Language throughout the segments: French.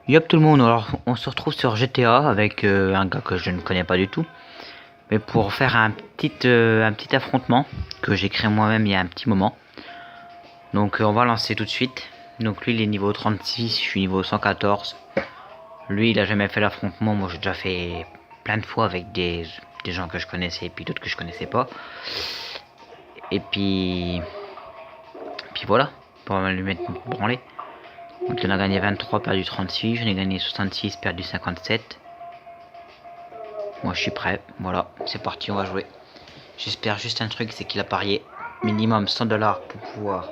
Yop tout le monde, alors on se retrouve sur GTA avec un gars que je ne connais pas du tout. Mais pour faire un petit affrontement que j'ai créé moi-même il y a un petit moment. Donc on va lancer tout de suite. Donc lui il est niveau 36, je suis niveau 114. Lui il a jamais fait l'affrontement, moi j'ai déjà fait plein de fois avec des gens que je connaissais et puis d'autres que je connaissais pas. Et puis voilà, pour lui mettre une branlée. Donc il en a gagné 23, perdu 36, j'en ai gagné 66, perdu 57. Moi je suis prêt, voilà, c'est parti, on va jouer. J'espère juste un truc, c'est qu'il a parié minimum 100$ pour pouvoir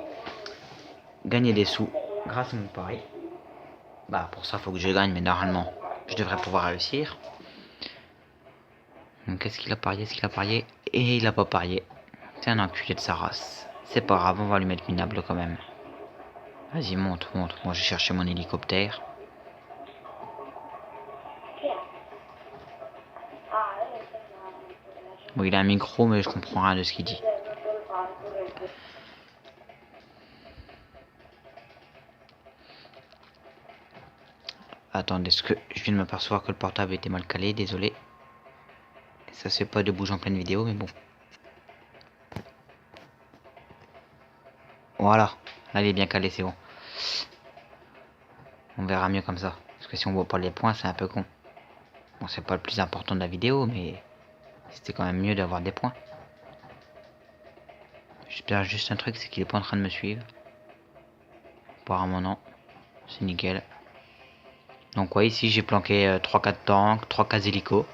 gagner des sous grâce à mon pari. Bah pour ça faut que je gagne, mais normalement je devrais pouvoir réussir. Donc qu'est-ce qu'il a parié? Est-ce qu'il a parié? Et il a pas parié. C'est un enculé de sa race. C'est pas grave, on va lui mettre minable quand même. Vas-y, monte. Moi j'ai cherché mon hélicoptère. Bon, il a un micro, mais je comprends rien de ce qu'il dit. Attendez, est-ce que je viens de m'apercevoir que le portable était mal calé, désolé. Ça se fait pas de bouger en pleine vidéo, mais bon. Voilà, là il est bien calé, c'est bon. On verra mieux comme ça. Parce que si on voit pas les points, c'est un peu con. Bon, c'est pas le plus important de la vidéo, mais c'était quand même mieux d'avoir des points. J'espère juste un truc, c'est qu'il est pas en train de me suivre. Apparemment non. C'est nickel. Donc ouais, ici j'ai planqué 3-4 tanks, 3-4 hélicos.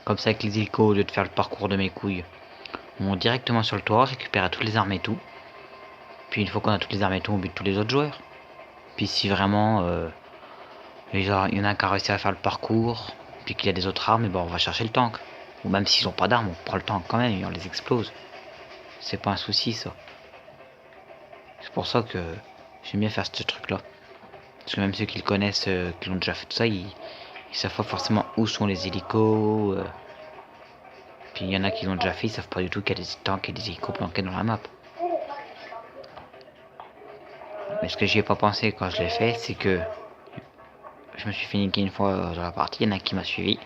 Comme ça avec les hélicos, au lieu de faire le parcours de mes couilles, on monte directement sur le toit, récupère toutes les armes et tout. Puis une fois qu'on a toutes les armes et tout, on bute tous les autres joueurs. Puis si vraiment il y en a un qui a réussi à faire le parcours, puis qu'il y a des autres armes, et ben on va chercher le tank. Ou même s'ils ont pas d'armes, on prend le tank quand même et on les explose. C'est pas un souci ça. C'est pour ça que j'aime bien faire ce truc là. Parce que même ceux qui le connaissent, qui l'ont déjà fait tout ça, ils savent pas forcément où sont les hélicos. Puis il y en a qui l'ont déjà fait, ils savent pas du tout qu'il y a des tanks et des hélicos planqués dans la map. Mais ce que j'y ai pas pensé quand je l'ai fait, c'est que je me suis fait niquer une fois dans la partie, il y en a un qui m'a suivi.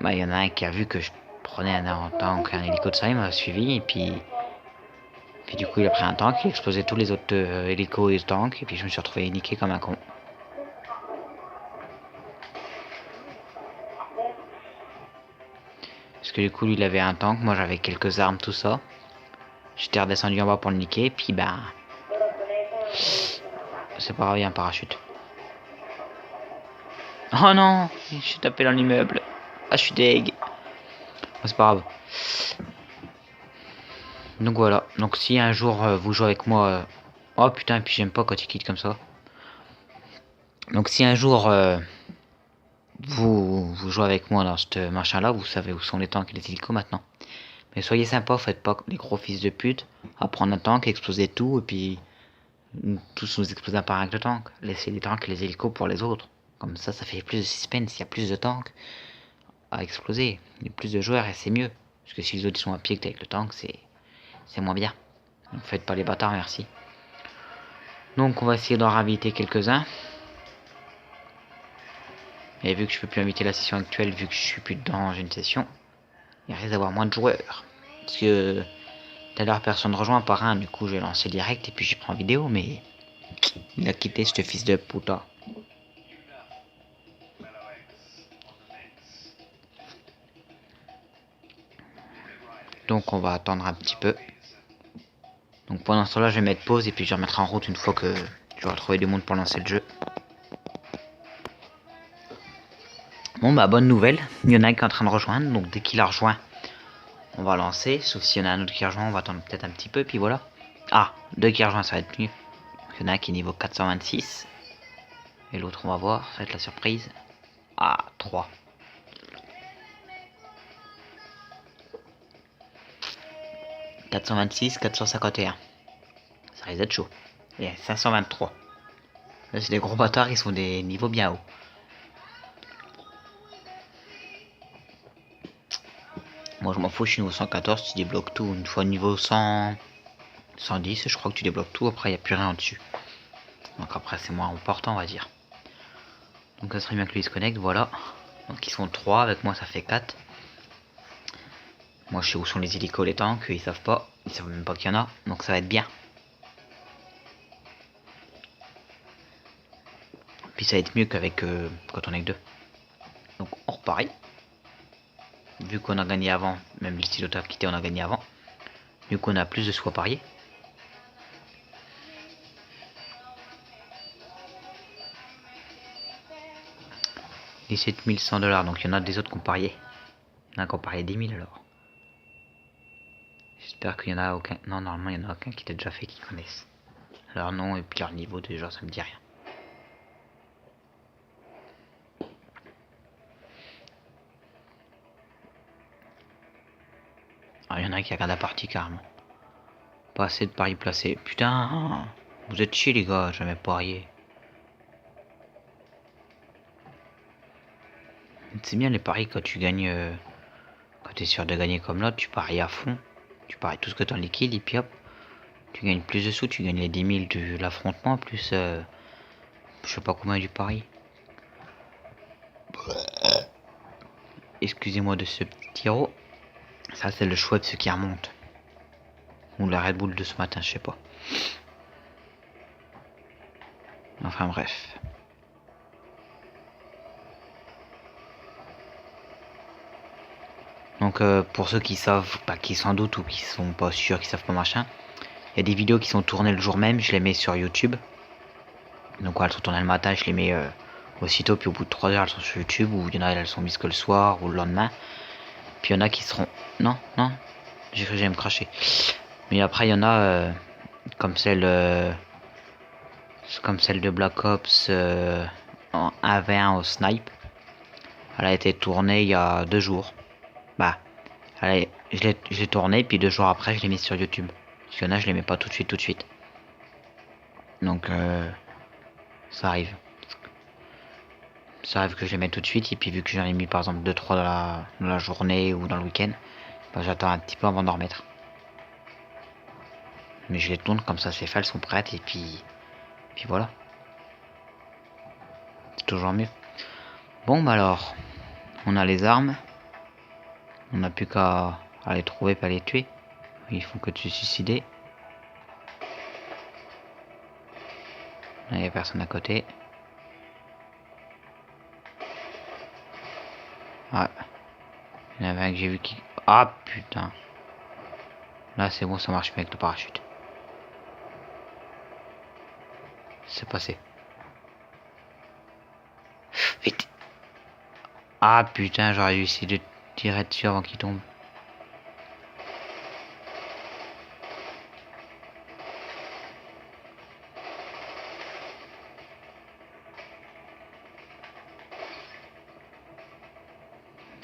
Bah il y en a un qui a vu que je prenais un tank, un hélico de ça, il m'a suivi et puis du coup il a pris un tank, il a explosé tous les autres hélicos et tanks et puis je me suis retrouvé niqué comme un con. Parce que du coup lui il avait un tank, moi j'avais quelques armes, tout ça. J'étais redescendu en bas pour le niquer, puis ben... C'est pas grave, il y a un parachute. Oh non, je suis tapé dans l'immeuble. Ah je suis deg. Oh, c'est pas grave. Donc voilà, donc si un jour vous jouez avec moi... Oh putain, et puis j'aime pas quand il quitte comme ça. Donc si un jour vous jouez avec moi dans ce machin là, vous savez où sont les tanks et les hélicos maintenant. Mais soyez sympa, faites pas les gros fils de pute à prendre un tank, exploser tout et puis tous nous exploser un par un avec le tank. Laissez les tanks et les hélicos pour les autres. Comme ça fait plus de suspense, il y a plus de tanks à exploser. Il y a plus de joueurs et c'est mieux. Parce que si les autres sont à pied que avec le tank, c'est moins bien. Donc faites pas les bâtards, merci. Donc on va essayer d'en raviter quelques-uns. Et vu que je peux plus inviter la session actuelle, vu que je suis plus dans une session, il risque d'avoir moins de joueurs. Parce que tout à l'heure personne ne rejoint par un, du coup je vais lancer direct et puis j'y prends vidéo, mais il a quitté ce fils de putain. Donc on va attendre un petit peu. Donc pendant ce temps là je vais mettre pause et puis je vais remettre en route une fois que j'aurai trouvé du monde pour lancer le jeu. Bon bah bonne nouvelle, il y en a un qui est en train de rejoindre, donc dès qu'il a rejoint, on va lancer, sauf s'il y en a un autre qui rejoint, on va attendre peut-être un petit peu, puis voilà. Ah, deux qui rejoint, ça va être mieux. Il y en a un qui est niveau 426, et l'autre on va voir, ça va être la surprise. Ah, 3. « 426, 451. Ça risque d'être chaud. Et 523. Là c'est des gros bâtards, ils sont des niveaux bien hauts. Moi je m'en fous, je suis niveau 114, tu débloques tout. Une fois niveau 100, 110, je crois que tu débloques tout, après il n'y a plus rien en dessus. Donc après c'est moins important on va dire. Donc ça serait bien que lui se connecte, voilà. Donc ils sont 3, avec moi ça fait 4. Moi je sais où sont les hélicos, les tanks, ils savent pas. Ils savent même pas qu'il y en a, donc ça va être bien. Puis ça va être mieux qu'avec quand on est que 2. Donc on reparie. Vu qu'on a gagné avant, même si l'autre a quitté on a gagné avant. Du coup on a plus de sous à parier. $17 100, donc il y en a des autres qui ont parié. Il y en a qui ont parié 10 000 alors. J'espère qu'il y en a aucun. Non, normalement il y en a aucun qui t'a déjà fait qui connaissent. Leur nom et puis leur niveau déjà ça me dit rien. Ah, il y en a qui regardent la partie carrément. Pas assez de paris placés. Putain, vous êtes chiés les gars, jamais parié. C'est bien les paris quand tu gagnes, quand tu es sûr de gagner comme là, tu paries à fond. Tu paries tout ce que tu as en liquide et puis hop, tu gagnes plus de sous, tu gagnes les 10 000 de l'affrontement plus je sais pas combien du pari. Excusez-moi de ce petit héros. Ça c'est le choix de ceux qui remontent. Ou la Red Bull de ce matin, je sais pas. Enfin bref. Donc pour ceux qui savent, pas qui s'en doutent ou qui sont pas sûrs, qui savent pas machin, il y a des vidéos qui sont tournées le jour même, je les mets sur YouTube. Donc elles sont tournées le matin, je les mets aussitôt, puis au bout de 3 heures elles sont sur YouTube, ou il y en a elles sont mises que le soir ou le lendemain. Puis il y en a qui seront... Non, non, j'ai cru que j'allais me cracher. Mais après il y en a comme celle de Black Ops en 1v1 au snipe. Elle a été tournée il y a 2 jours. Bah, je l'ai tournée, puis 2 jours après je l'ai mise sur YouTube. Parce qu'il y en a je les mets pas tout de suite. Donc ça arrive. Ça arrive que je les mette tout de suite, et puis vu que j'en ai mis par exemple 2-3 dans la journée ou dans le week-end, bah, j'attends un petit peu avant d'en remettre. Mais je les tourne comme ça, c'est fait, elles sont prêtes, et puis voilà. C'est toujours mieux. Bon bah alors, on a les armes. On n'a plus qu'à les trouver et à les tuer. Il faut que tu suicides. Il n'y a personne à côté. Ouais. Il y en avait un que j'ai vu qui... Ah putain. Là c'est bon, ça marche mieux avec le parachute. C'est passé. Vite. Ah putain, j'aurais dû essayer de tirer dessus avant qu'il tombe.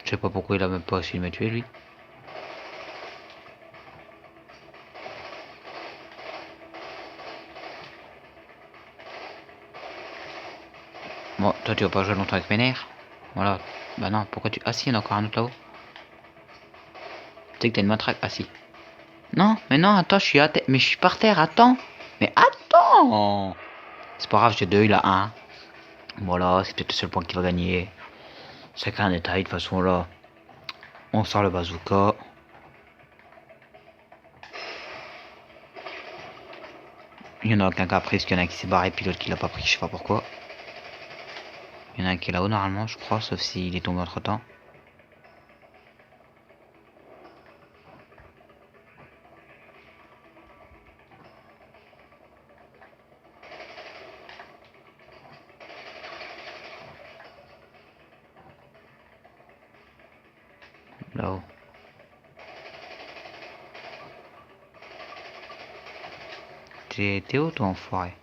Je sais pas pourquoi il a même pas essayé de me tuer lui. Bon, toi tu vas pas jouer longtemps avec mes nerfs. Voilà. Bah non, pourquoi tu... Ah si, il y en a encore un autre là-haut. Tu sais que t'as une matraque. Ah si. Non, mais non, attends, je suis à terre. Mais je suis par terre, attends. Mais attends. C'est pas grave, j'ai 2, il a 1. Voilà, c'est peut-être le seul point qui va gagner. C'est qu'un détail, de toute façon là. On sort le bazooka. Il y en a aucun qui a pris, parce qu'il y en a un qui s'est barré, puis l'autre qui l'a pas pris, je sais pas pourquoi. Il y en a un qui est là-haut normalement, je crois, sauf s'il est tombé entre temps. Là-haut. T'es où toi, enfoiré?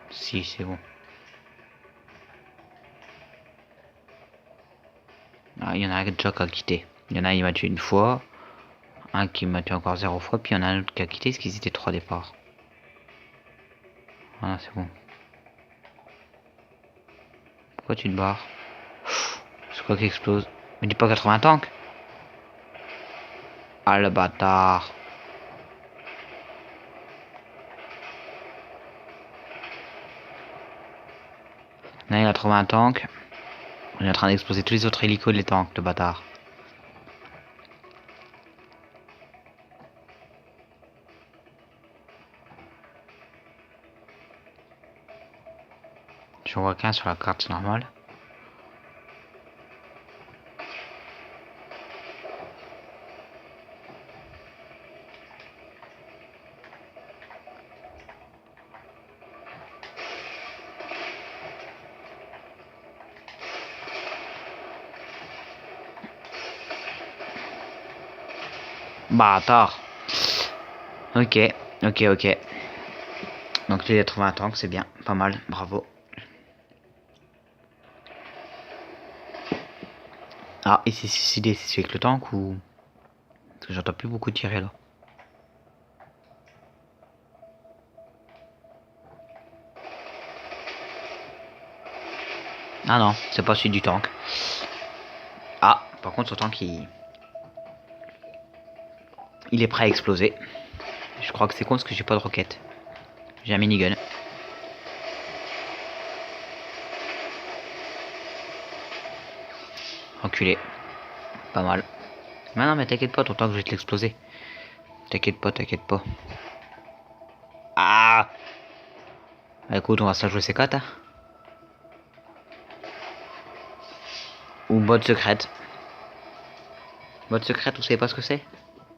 Si, c'est bon. Ah, il y en a un déjà qui a quitté. Il y en a un, il m'a tué une fois. Un qui m'a tué encore 0 fois. Puis il y en a un autre qui a quitté, parce qu'ils étaient 3 départs. Voilà, c'est bon. Pourquoi tu te barres? C'est quoi qui explose? Mais dis pas 80 tanks. Ah le bâtard. Là, il a trouvé un tank. On est en train d'exploser tous les autres hélicos de les tanks, le bâtard. J'en vois qu'un sur la carte, c'est normal. Bâtard. Ok, ok. Donc il a trouvé un tank, c'est bien, pas mal, bravo. Ah, il s'est suicidé, c'est avec le tank ou... Parce que j'entends plus beaucoup tirer là. Ah non, c'est pas celui du tank. Ah, par contre, son tank, il est prêt à exploser. Je crois que c'est con parce que j'ai pas de roquette. J'ai un minigun. Enculé. Pas mal. Mais non, mais t'inquiète pas, ton tank, je vais te l'exploser. T'inquiète pas. Ah, bah, écoute, on va se la jouer C4. Hein. Ou botte secrète. Botte secrète, vous savez pas ce que c'est?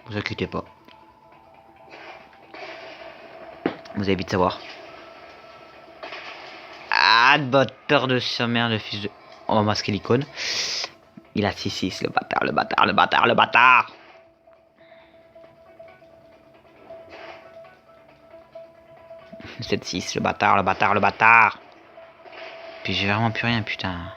Vous inquiétez pas. Vous avez vite savoir. Ah, bâtard de sa mère, le fils de... On va masquer l'icône. Il a 6-6, le bâtard. 7-6, le bâtard. Puis j'ai vraiment plus rien, putain.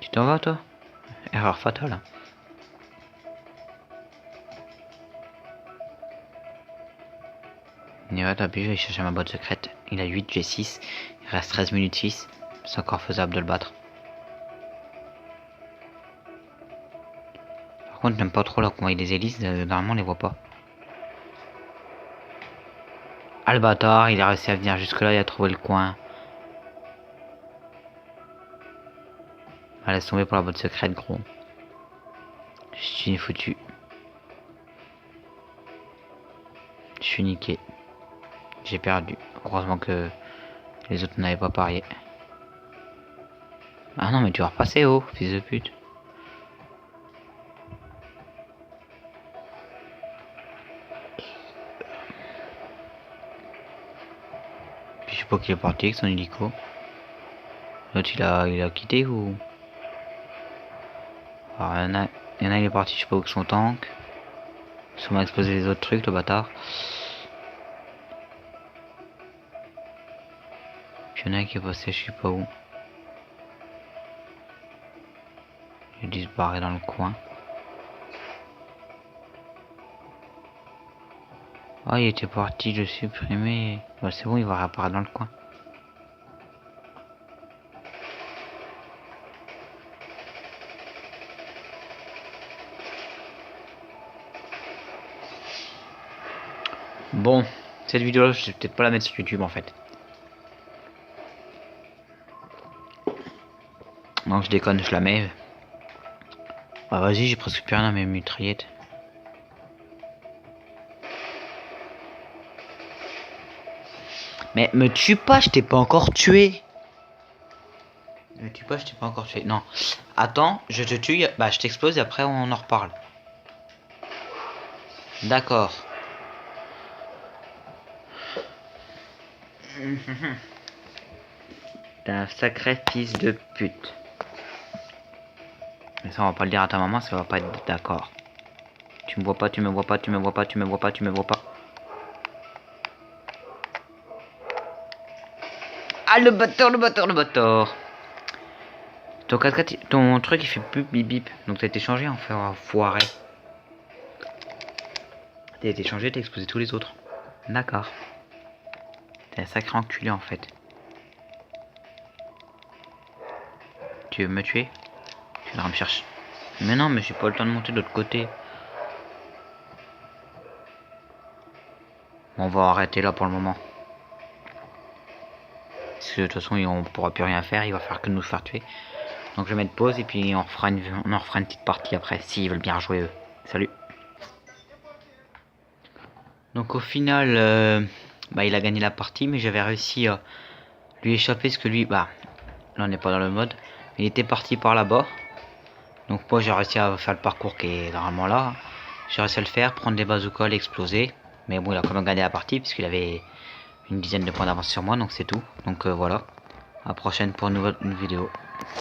Tu t'en vas, toi? Erreur fatale. Nira t'as pu, je vais chercher ma boîte secrète. Il a 8, j'ai 6. Il reste 13 minutes 6. C'est encore faisable de le battre. Par contre, j'aime pas trop là comment il les hélices. Normalement, on les voit pas. Ah, le bâtard, il a réussi à venir jusque là, il a trouvé le coin. Ah, laisse tomber pour la boîte secrète, gros. Je suis foutu. Je suis niqué. J'ai perdu. Heureusement que les autres n'avaient pas parié. Ah non, mais tu vas repasser, oh, fils de pute. Puis je sais pas qu'il est parti avec son hélico. L'autre il a quitté ou... Alors, il y en a il est parti, je sais pas où avec son tank. Ça m'a explosé les autres trucs, le bâtard. Puis il y en a un qui est passé, je sais pas où. Il a dû se barrer dans le coin. Ah, il était parti, le supprimer. Bah, c'est bon, il va réapparaître dans le coin. Bon, cette vidéo là, je vais peut-être pas la mettre sur YouTube en fait. Non, je déconne, je la mets. Bah vas-y, j'ai presque plus rien à mes mitraillettes. Mais me tue pas, je t'ai pas encore tué. Me tue pas, je t'ai pas encore tué. Non. Attends, je te tue, bah je t'explose et après on en reparle. D'accord. T'es un sacré fils de pute. Mais ça on va pas le dire à ta maman, ça va pas être d'accord. Tu me vois pas. Ah le bâtard. Ton 4x4, ton truc il fait bip bip bip. Donc t'as été changé en fait, foiré. T'as été changé, t'as explosé tous les autres. D'accord. T'es un sacré enculé en fait. Tu veux me tuer? Tu viendras me chercher. Mais non, mais j'ai pas le temps de monter de l'autre côté. Bon, on va arrêter là pour le moment. Parce que de toute façon, on pourra plus rien faire, il va falloir que nous faire tuer. Donc je vais mettre pause et puis on en refera une petite partie après, s'ils veulent bien jouer eux. Salut. Donc au final, il a gagné la partie, mais j'avais réussi à lui échapper parce que lui, là on n'est pas dans le mode. Il était parti par là-bas. Donc moi j'ai réussi à faire le parcours qui est normalement là. J'ai réussi à le faire, prendre des bazookas, l'exploser. Mais bon, il a quand même gagné la partie puisqu'il avait une dizaine de points d'avance sur moi, donc c'est tout. Donc voilà. À la prochaine pour une nouvelle vidéo.